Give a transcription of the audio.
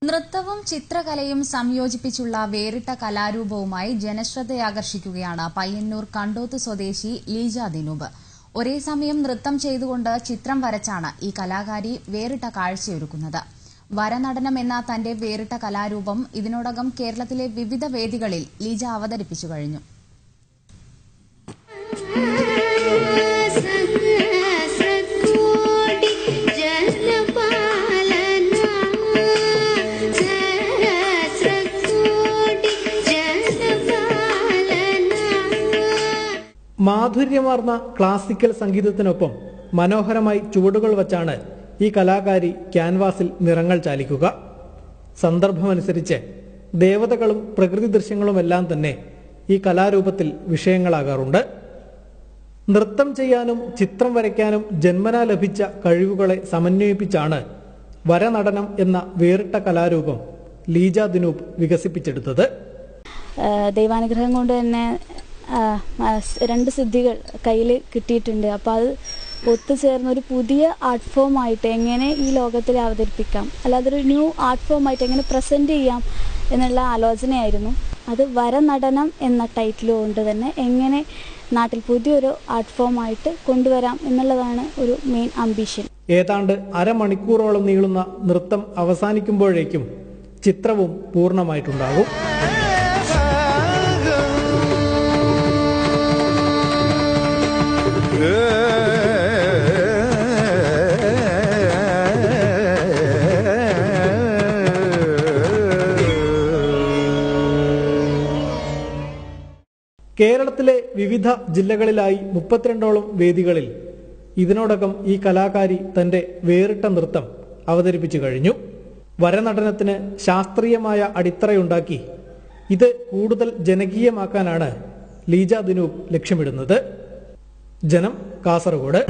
നൃത്തവും ചിത്രകലയും സംയോജിപ്പിച്ചുള്ള വേറിട്ട കലാരൂപവുമായി ജനശ്രദ്ധയാകർഷിക്കുകയാണ് പയ്യന്നൂർ കണ്ടോത്ത് സ്വദേശി ലീജ ദിനൂപ്. ഒരേ സമയം നൃത്തം ചെയ്തുകൊണ്ട് ചിത്രം വരച്ചാണ് ഈ കലാകാരി വേറിട്ട കാഴ്ചയൊരുക്കുന്നത്. വരനടനം എന്ന തന്റെ വേറിട്ട കലാരൂപം ഇതിനോടകം കേരളത്തിലെ വിവിധ വേദികളിൽ ലീജ അവതരിപ്പിച്ചു കഴിഞ്ഞു. മാധുര്യമാർന്ന ക്ലാസിക്കൽ സംഗീതത്തിനൊപ്പം മനോഹരമായി ചുവടുകൾ വച്ചാണ് ഈ കലാകാരി ക്യാൻവാസിൽ നിറങ്ങൾ ചാലിക്കുക. സന്ദർഭമനുസരിച്ച് ദേവതകളും പ്രകൃതി ദൃശ്യങ്ങളുമെല്ലാം തന്നെ ഈ കലാരൂപത്തിൽ വിഷയങ്ങളാകാറുണ്ട്. നൃത്തം ചെയ്യാനും ചിത്രം വരയ്ക്കാനും ജന്മനാ ലഭിച്ച കഴിവുകളെ സമന്വയിപ്പിച്ചാണ് വരനടനം എന്ന വേറിട്ട കലാരൂപം ലീജ ദിനൂപ് വികസിപ്പിച്ചെടുത്തത്. ദൈവാനുഗ്രഹം കൊണ്ട് തന്നെ 2 സിദ്ധികൾ കയ്യിൽ കിട്ടിയിട്ടുണ്ട്. അപ്പോൾ അത് ഒത്തുചേർന്ന ഒരു പുതിയ ആർട്ട് ഫോം ആയിട്ട് എങ്ങനെ ഈ ലോകത്തിൽ അവതരിപ്പിക്കാം, അല്ലാതെ ഒരു ന്യൂ ആർട്ട് ഫോം ആയിട്ട് എങ്ങനെ പ്രസന്റ് ചെയ്യാം എന്നുള്ള ആലോചനയായിരുന്നു. അത് വരനടനം എന്ന ടൈറ്റിൽ കൊണ്ട് തന്നെ എങ്ങനെ നാട്ടിൽ പുതിയൊരു ആർട്ട് ഫോം ആയിട്ട് കൊണ്ടുവരാം എന്നുള്ളതാണ് ഒരു മെയിൻ അംബിഷൻ. ഏതാണ്ട് അരമണിക്കൂറോളം നീളുന്ന നൃത്തം അവസാനിക്കുമ്പോഴേക്കും ചിത്രവും പൂർണ്ണമായിട്ടുണ്ടാകും. കേരളത്തിലെ വിവിധ ജില്ലകളിലായി 32ഓളം വേദികളിൽ ഇതിനോടകം ഈ കലാകാരി തന്റെ വേറിട്ട നൃത്തം അവതരിപ്പിച്ചു കഴിഞ്ഞു. വരനടനത്തിന് ശാസ്ത്രീയമായ അടിത്തറയുണ്ടാക്കി ഇത് കൂടുതൽ ജനകീയമാക്കാനാണ് ലീജ ദിനൂപ് ലക്ഷ്യമിടുന്നത്. ജനം, കാസർഗോഡ്.